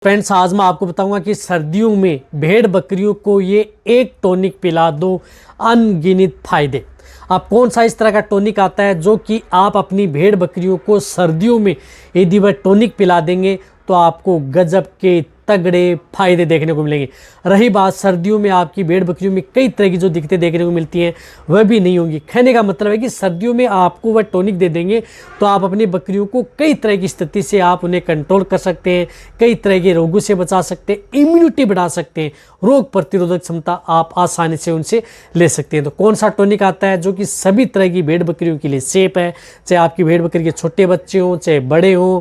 Friends, आज मैं आपको बताऊंगा कि सर्दियों में भेड़ बकरियों को ये एक टॉनिक पिला दो, अनगिनत फायदे। अब कौन सा इस तरह का टॉनिक आता है जो कि आप अपनी भेड़ बकरियों को सर्दियों में यदि वह टॉनिक पिला देंगे तो आपको गजब के तगड़े फायदे देखने को मिलेंगे। रही बात सर्दियों में आपकी भेड़ बकरियों में कई तरह की जो दिक्कतें देखने को मिलती हैं वह भी नहीं होंगी। कहने का मतलब है कि सर्दियों में आपको वह टॉनिक दे देंगे तो आप अपनी बकरियों को कई तरह की स्थिति से आप उन्हें कंट्रोल कर सकते हैं, कई तरह के रोगों से बचा सकते हैं, इम्यूनिटी बढ़ा सकते हैं, रोग प्रतिरोधक क्षमता आप आसानी से उनसे ले सकते हैं। तो कौन सा टॉनिक आता है जो कि सभी तरह की भेड़ बकरियों के लिए सेफ है, चाहे आपकी भेड़ बकरी के छोटे बच्चे हों, चाहे बड़े हों,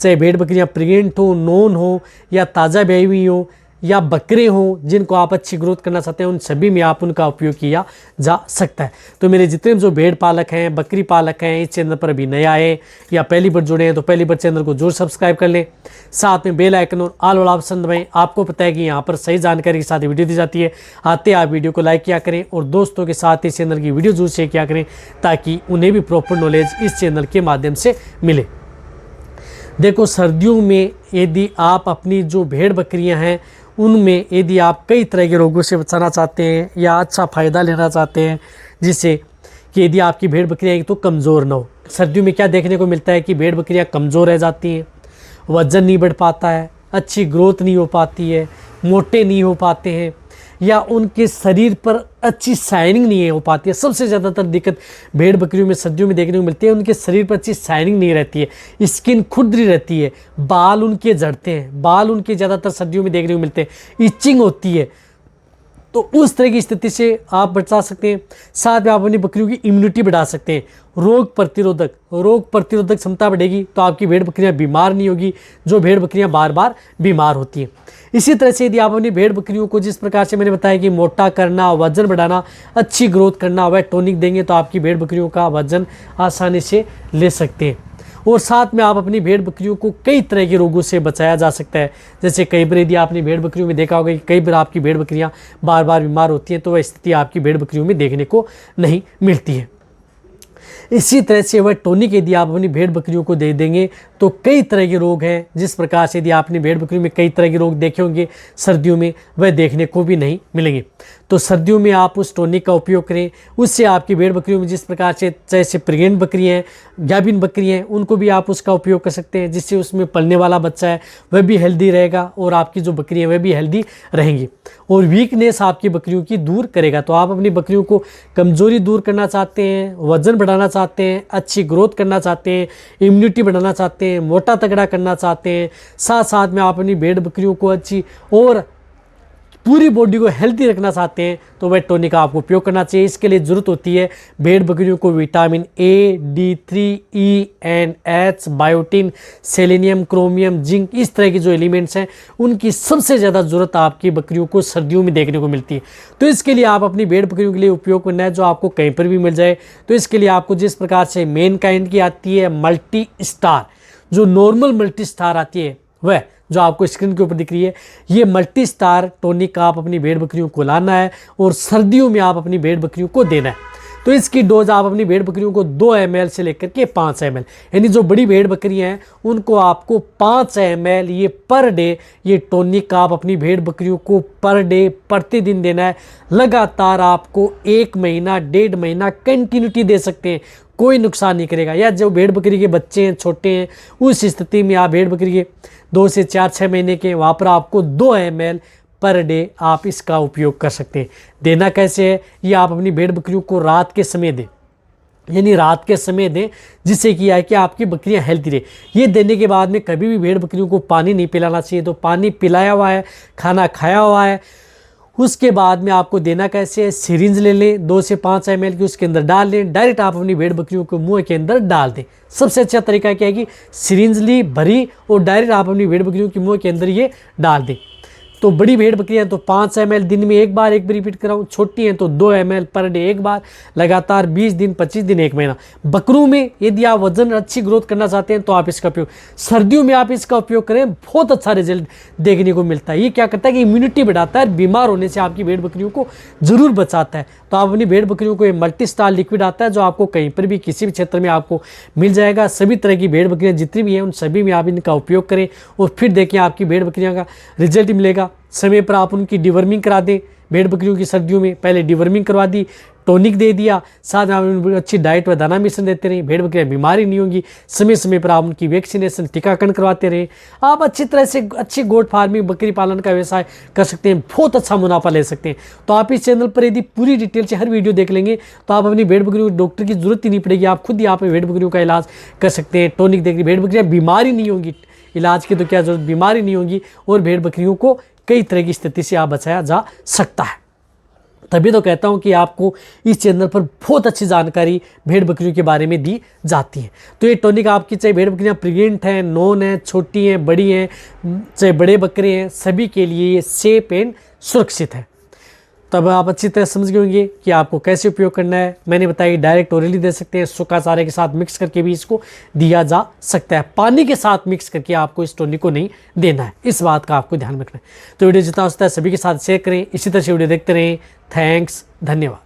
चाहे भेड़ बकरियां प्रेग्नेंट हो, नॉन हो या ताज़ा ब्याई हुई हो या बकरे हों जिनको आप अच्छी ग्रोथ करना चाहते हैं, उन सभी में आप उनका उपयोग किया जा सकता है। तो मेरे जितने जो भेड़ पालक हैं, बकरी पालक हैं, इस चैनल पर अभी नए आए या पहली बार जुड़े हैं तो पहली बार चैनल को जरूर सब्सक्राइब कर लें, साथ में बेल आइकन और ऑल वाला ऑप्शन दबाएं। आपको पता है कि यहाँ पर सही जानकारी के साथ वीडियो दी जाती है। आते आप वीडियो को लाइक किया करें और दोस्तों के साथ इस चैनल की वीडियो जरूर शेयर किया करें ताकि उन्हें भी प्रॉपर नॉलेज इस चैनल के माध्यम से मिले। देखो, सर्दियों में यदि आप अपनी जो भेड़ बकरियां हैं उनमें यदि आप कई तरह के रोगों से बचाना चाहते हैं या अच्छा फ़ायदा लेना चाहते हैं, जिससे कि यदि आपकी भेड़ बकरियां तो कमज़ोर ना हो। सर्दियों में क्या देखने को मिलता है कि भेड़ बकरियां कमज़ोर रह जाती हैं, वज़न नहीं बढ़ पाता है, अच्छी ग्रोथ नहीं हो पाती है, मोटे नहीं हो पाते हैं या उनके शरीर पर अच्छी शाइनिंग नहीं हो पाती है। सबसे ज़्यादातर दिक्कत भेड़ बकरियों में सर्दियों में देखने को मिलती है, उनके शरीर पर अच्छी शाइनिंग नहीं रहती है, स्किन खुरदरी रहती है, बाल उनके झड़ते हैं, बाल उनके ज़्यादातर सर्दियों में देखने को मिलते हैं, इचिंग होती है। तो उस तरह की स्थिति से आप बचा सकते हैं। साथ में आप अपनी बकरियों की इम्यूनिटी बढ़ा सकते हैं, रोग प्रतिरोधक क्षमता बढ़ेगी तो आपकी भेड़ बकरियां बीमार नहीं होगी, जो भेड़ बकरियां बार बार बीमार होती हैं। इसी तरह से यदि आप अपनी भेड़ बकरियों को जिस प्रकार से मैंने बताया कि मोटा करना, वजन बढ़ाना, अच्छी ग्रोथ करना, वह टॉनिक देंगे तो आपकी भेड़ बकरियों का वजन आसानी से ले सकते हैं। और साथ में आप अपनी भेड़ बकरियों को कई तरह के रोगों से बचाया जा सकता है। जैसे कई बार यदि आपने भेड़ बकरियों में देखा होगा कि कई बार आपकी भेड़ बकरियां बार बार बीमार होती हैं तो वह स्थिति आपकी भेड़ बकरियों में देखने को नहीं मिलती है। इसी तरह से वह टॉनिक यदि आप अपनी भेड़ बकरियों को दे देंगे तो कई तरह के रोग हैं जिस प्रकार से यदि आपने भेड़ बकरियों में कई तरह के रोग देखे होंगे सर्दियों में वह देखने को भी नहीं मिलेंगे। तो सर्दियों में आप उस टॉनिक का उपयोग करें, उससे आपकी भेड़ बकरियों में जिस प्रकार से जैसे प्रेग्नेंट बकरी हैं, गाभिन बकरी हैं, उनको भी आप उसका उपयोग कर सकते हैं, जिससे उसमें पलने वाला बच्चा है वह भी हेल्दी रहेगा और आपकी जो बकरी है वह भी हेल्दी रहेंगी और वीकनेस आपकी बकरियों की दूर करेगा। तो आप अपनी बकरियों को कमज़ोरी दूर करना चाहते हैं, वजन बढ़ाना चाहते हैं, अच्छी ग्रोथ करना चाहते हैं, इम्यूनिटी बढ़ाना चाहते हैं, मोटा तगड़ा करना चाहते हैं, साथ साथ में आप अपनी भेड़ बकरियों को अच्छी और पूरी बॉडी को हेल्दी रखना चाहते हैं तो वह टॉनिक का आपको उपयोग करना चाहिए। इसके लिए ज़रूरत होती है भेड़ बकरियों को vitamin A, D3, E and H, biotin, selenium, chromium, zinc, इस तरह के जो एलिमेंट्स हैं उनकी सबसे ज़्यादा ज़रूरत आपकी बकरियों को सर्दियों में देखने को मिलती है। तो इसके लिए आप अपनी भेड़ बकरियों के लिए उपयोग करना है जो आपको कहीं पर भी मिल जाए। तो इसके लिए आपको जिस प्रकार से मेन काइंड की आती है मल्टी स्टार, जो नॉर्मल मल्टी स्टार आती है वह जो आपको स्क्रीन के ऊपर दिख रही है, ये मल्टी स्टार टॉनिक आप अपनी भेड़ बकरियों को लाना है और सर्दियों में आप अपनी भेड़ बकरियों को देना है। तो इसकी डोज आप अपनी भेड़ बकरियों को 2 ml से लेकर के 5 ml, यानी जो बड़ी भेड़ बकरियां हैं उनको आपको 5 ml ये पर डे ये टॉनिक आप अपनी भेड़ बकरियों को पर डे प्रतिदिन देना है। लगातार आपको 1 महीना 1.5 महीना कंटिन्यूटी दे सकते हैं, कोई नुकसान नहीं करेगा। या जो भेड़ बकरी के बच्चे हैं, छोटे हैं, उस स्थिति में आप भेड़ बकरी के 2 से 4-6 महीने के वहाँ पर आपको 2 ml पर डे आप इसका उपयोग कर सकते हैं। देना कैसे है, ये आप अपनी भेड़ बकरियों को रात के समय दें, यानी रात के समय दें, जिससे कि है कि आपकी बकरियां हेल्दी रहे। ये देने के बाद में कभी भी भेड़ बकरियों को पानी नहीं पिलाना चाहिए। तो पानी पिलाया हुआ है, खाना खाया हुआ है, उसके बाद में आपको देना कैसे है, सिरिंज ले लें 2 से 5 ml की, उसके अंदर डाल लें, डायरेक्ट आप अपनी भेड़ बकरियों को मुंह के अंदर डाल दें। सबसे अच्छा तरीका क्या है कि सिरिंज ली भरी और डायरेक्ट आप अपनी भेड़ बकरियों के मुंह के अंदर ये डाल दें। तो बड़ी भेड़ बकरियां हैं तो 5 ml दिन में एक बार रिपीट कराऊँ, छोटी हैं तो 2 ml पर डे एक बार, लगातार 20 दिन, 25 दिन, 1 महीना। बकरों में यदि आप वजन अच्छी ग्रोथ करना चाहते हैं तो आप इसका उपयोग सर्दियों में आप इसका उपयोग करें, बहुत अच्छा रिजल्ट देखने को मिलता है। ये क्या करता है कि इम्यूनिटी बढ़ाता है, बीमार होने से आपकी भेड़ बकरियों को जरूर बचाता है। तो आप अपनी भेड़ बकरियों को ये मल्टी स्टार लिक्विड आता है जो आपको कहीं पर भी किसी भी क्षेत्र में आपको मिल जाएगा। सभी तरह की भेड़ बकरियां जितनी भी हैं उन सभी में आप इनका उपयोग करें और फिर देखिए आपकी भेड़ बकरियां का रिजल्ट मिलेगा। समय पर आप उनकी डिवर्मिंग करा दें। भेड़ बकरियों की सर्दियों में पहले डिवर्मिंग करवा दी, टॉनिक दे दिया, साथ में आप उनको अच्छी डाइट व दाना मिश्रण देते रहे, भेड़ बकरियां बीमारी नहीं होंगी। समय समय पर आप उनकी वैक्सीनेशन, टीकाकरण करवाते रहे। आप अच्छी तरह से अच्छी गोट फार्मिंग, बकरी पालन का व्यवसाय कर सकते हैं, बहुत अच्छा मुनाफा ले सकते हैं। तो आप इस चैनल पर यदि पूरी डिटेल से हर वीडियो देख लेंगे तो आप अपनी भेड़ बकरियों को डॉक्टर की जरूरत ही नहीं पड़ेगी, आप खुद ही आप भेड़ बकरियों का इलाज कर सकते हैं। टॉनिक देकर भेड़ बकरियां बीमारी नहीं होंगी, इलाज की तो क्या जरूरत, बीमारी नहीं होगी और भेड़ बकरियों को कई तरह की स्थिति से आप बचाया जा सकता है। तभी तो कहता हूं कि आपको इस चैनल पर बहुत अच्छी जानकारी भेड़ बकरियों के बारे में दी जाती है। तो ये टॉनिक आपकी चाहे भेड़ बकरियां प्रेग्नेंट हैं, नॉन हैं, छोटी हैं, बड़ी हैं, चाहे बड़े बकरे हैं, सभी के लिए ये सेफ एंड सुरक्षित है। तब आप अच्छी तरह समझ गए होंगे कि आपको कैसे उपयोग करना है। मैंने बताया डायरेक्ट ओरली दे सकते हैं, सूखा चारे के साथ मिक्स करके भी इसको दिया जा सकता है। पानी के साथ मिक्स करके आपको इस टॉनिक को नहीं देना है, इस बात का आपको ध्यान रखना है। तो वीडियो जितना हो सकता है सभी के साथ शेयर करें, इसी तरह से वीडियो देखते रहें। थैंक्स, धन्यवाद।